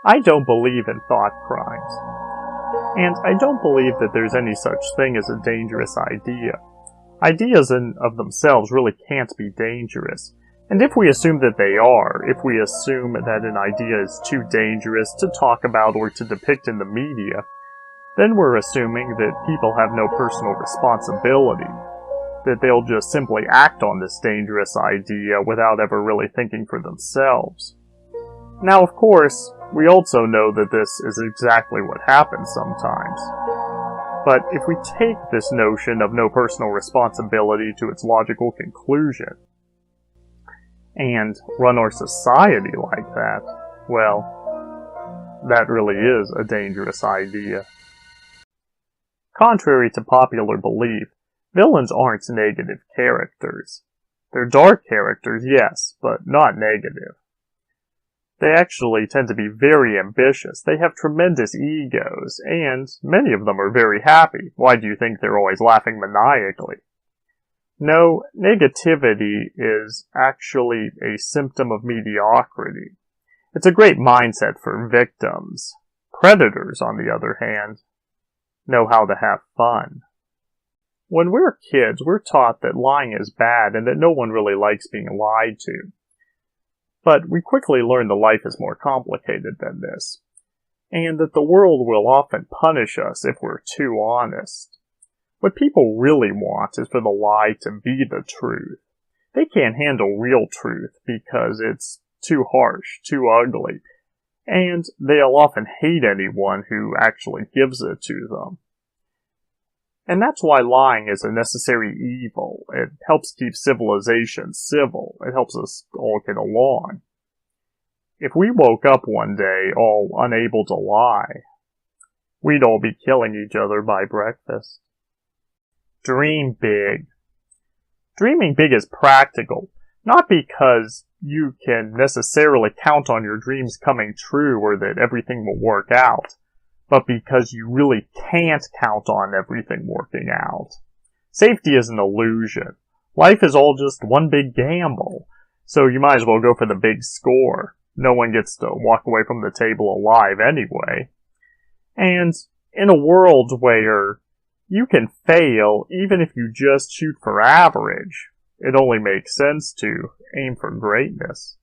I don't believe in thought crimes. And I don't believe that there's any such thing as a dangerous idea. Ideas in of themselves really can't be dangerous. And if we assume that they are, if we assume that an idea is too dangerous to talk about or to depict in the media, then we're assuming that people have no personal responsibility, that they'll just simply act on this dangerous idea without ever really thinking for themselves. Now, of course, we also know that this is exactly what happens sometimes. But if we take this notion of no personal responsibility to its logical conclusion, and run our society like that, well, that really is a dangerous idea. Contrary to popular belief, villains aren't negative characters. They're dark characters, yes, but not negative. They actually tend to be very ambitious. They have tremendous egos, and many of them are very happy. Why do you think they're always laughing maniacally? No, negativity is actually a symptom of mediocrity. It's a great mindset for victims. Predators, on the other hand, know how to have fun. When we're kids, we're taught that lying is bad and that no one really likes being lied to. But we quickly learn that life is more complicated than this, and that the world will often punish us if we're too honest. What people really want is for the lie to be the truth. They can't handle real truth because it's too harsh, too ugly, and they'll often hate anyone who actually gives it to them. And that's why lying is a necessary evil. It helps keep civilization civil. It helps us all get along. If we woke up one day all unable to lie, we'd all be killing each other by breakfast. Dream big. Dreaming big is practical, not because you can necessarily count on your dreams coming true or that everything will work out, but because you really can't count on everything working out. Safety is an illusion. Life is all just one big gamble, so you might as well go for the big score. No one gets to walk away from the table alive anyway. And in a world where you can fail even if you just shoot for average, it only makes sense to aim for greatness.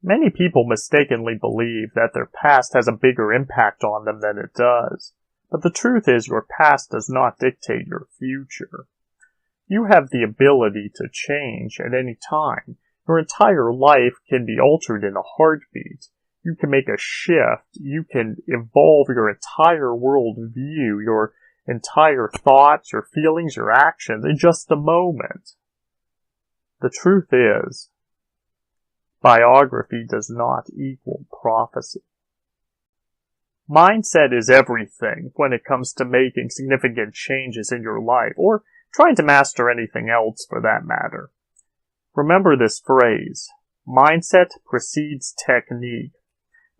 Many people mistakenly believe that their past has a bigger impact on them than it does. But the truth is your past does not dictate your future. You have the ability to change at any time. Your entire life can be altered in a heartbeat. You can make a shift. You can evolve your entire worldview, your entire thoughts, your feelings, your actions in just a moment. The truth is, biography does not equal prophecy. Mindset is everything when it comes to making significant changes in your life, or trying to master anything else for that matter. Remember this phrase, mindset precedes technique.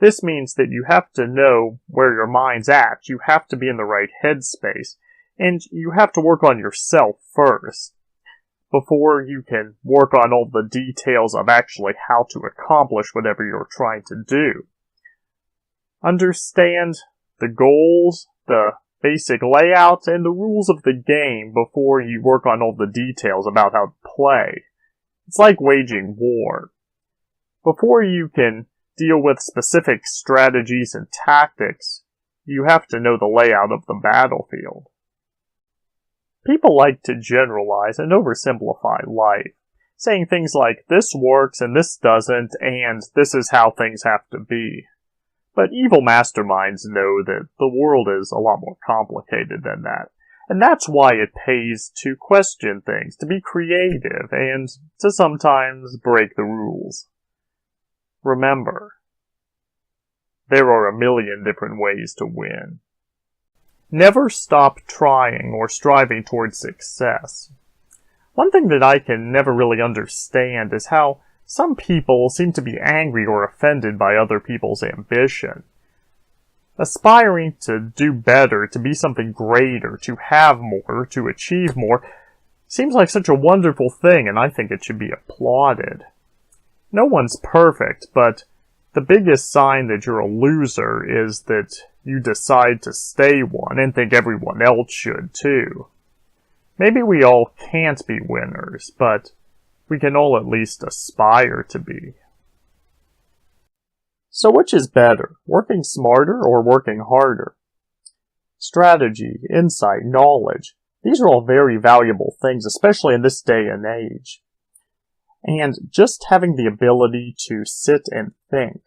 This means that you have to know where your mind's at, you have to be in the right headspace, and you have to work on yourself first, before you can work on all the details of actually how to accomplish whatever you're trying to do. Understand the goals, the basic layout, and the rules of the game before you work on all the details about how to play. It's like waging war. Before you can deal with specific strategies and tactics, you have to know the layout of the battlefield. People like to generalize and oversimplify life, saying things like, this works and this doesn't, and this is how things have to be. But evil masterminds know that the world is a lot more complicated than that. And that's why it pays to question things, to be creative, and to sometimes break the rules. Remember, there are a million different ways to win. Never stop trying or striving towards success. One thing that I can never really understand is how some people seem to be angry or offended by other people's ambition. Aspiring to do better, to be something greater, to have more, to achieve more, seems like such a wonderful thing, and I think it should be applauded. No one's perfect, but The biggest sign that you're a loser is that you decide to stay one and think everyone else should too. Maybe we all can't be winners, but we can all at least aspire to be. So which is better, working smarter or working harder? Strategy, insight, knowledge, these are all very valuable things, especially in this day and age. And just having the ability to sit and think,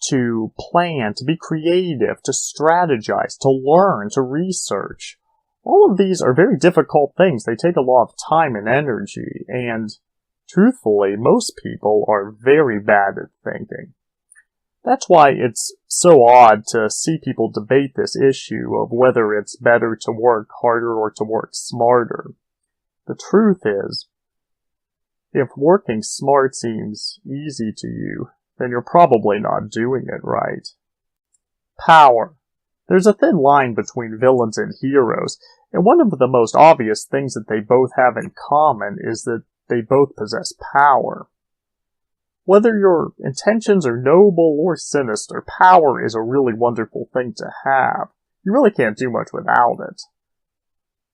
to plan, to be creative, to strategize, to learn, to research, all of these are very difficult things. They take a lot of time and energy, and truthfully, most people are very bad at thinking. That's why it's so odd to see people debate this issue of whether it's better to work harder or to work smarter. The truth is, if working smart seems easy to you, then you're probably not doing it right. Power. There's a thin line between villains and heroes, and one of the most obvious things that they both have in common is that they both possess power. Whether your intentions are noble or sinister, power is a really wonderful thing to have. You really can't do much without it.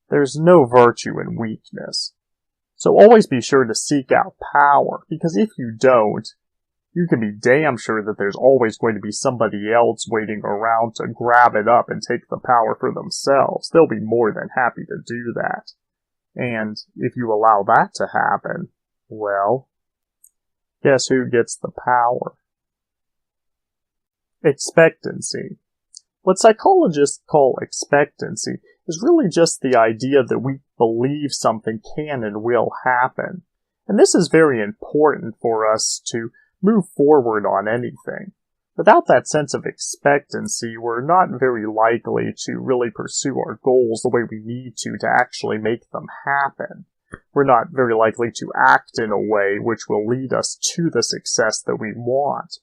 There's no virtue in weakness. So always be sure to seek out power, because if you don't, you can be damn sure that there's always going to be somebody else waiting around to grab it up and take the power for themselves. They'll be more than happy to do that. And if you allow that to happen, well, guess who gets the power? Expectancy. What psychologists call expectancy is really just the idea that we believe something can and will happen. And this is very important for us to move forward on anything. Without that sense of expectancy, we're not very likely to really pursue our goals the way we need to actually make them happen. We're not very likely to act in a way which will lead us to the success that we want.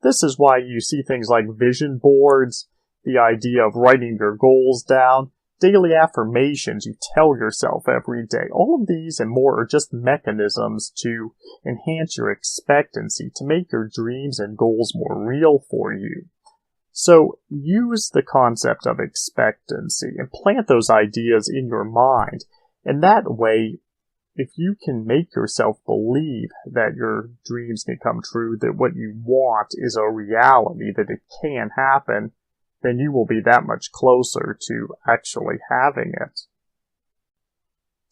This is why you see things like vision boards, the idea of writing your goals down, daily affirmations you tell yourself every day. All of these and more are just mechanisms to enhance your expectancy, to make your dreams and goals more real for you. So use the concept of expectancy and plant those ideas in your mind. And that way, if you can make yourself believe that your dreams can come true, that what you want is a reality, that it can happen, then you will be that much closer to actually having it.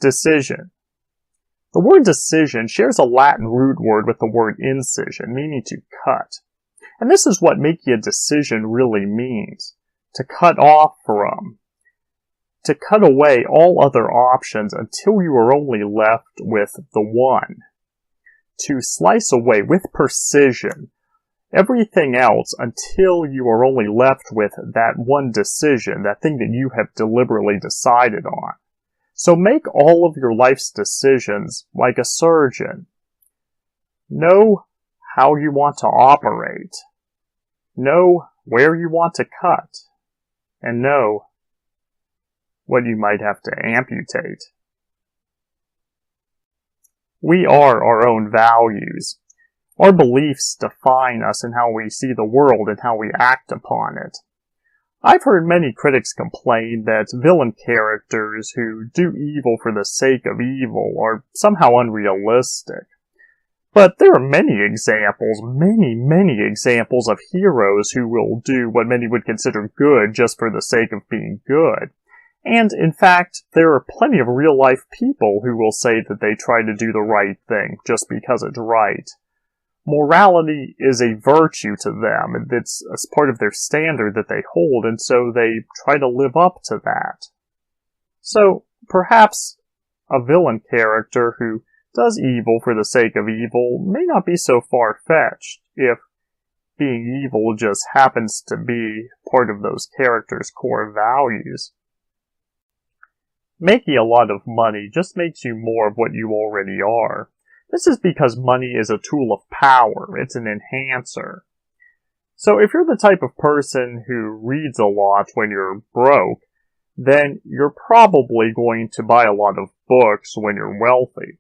Decision. The word decision shares a Latin root word with the word incision, meaning to cut. And this is what making a decision really means. To cut off from. To cut away all other options until you are only left with the one. To slice away with precision everything else until you are only left with that one decision, that thing that you have deliberately decided on. So make all of your life's decisions like a surgeon. Know how you want to operate. Know where you want to cut. And know what you might have to amputate. We are our own values. Our beliefs define us and how we see the world and how we act upon it. I've heard many critics complain that villain characters who do evil for the sake of evil are somehow unrealistic. But there are many examples of heroes who will do what many would consider good just for the sake of being good. And, in fact, there are plenty of real-life people who will say that they try to do the right thing just because it's right. Morality is a virtue to them, and it's part of their standard that they hold, and so they try to live up to that. So, perhaps a villain character who does evil for the sake of evil may not be so far-fetched if being evil just happens to be part of those characters' core values. Making a lot of money just makes you more of what you already are. This is because money is a tool of power. It's an enhancer. So if you're the type of person who reads a lot when you're broke, then you're probably going to buy a lot of books when you're wealthy.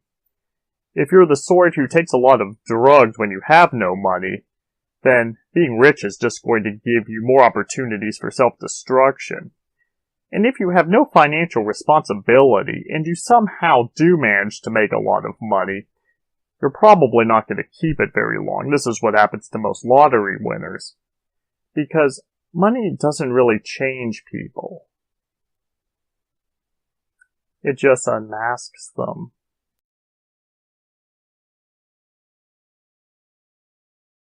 If you're the sort who takes a lot of drugs when you have no money, then being rich is just going to give you more opportunities for self-destruction. And if you have no financial responsibility, and you somehow do manage to make a lot of money, you're probably not going to keep it very long. This is what happens to most lottery winners. Because money doesn't really change people. It just unmasks them.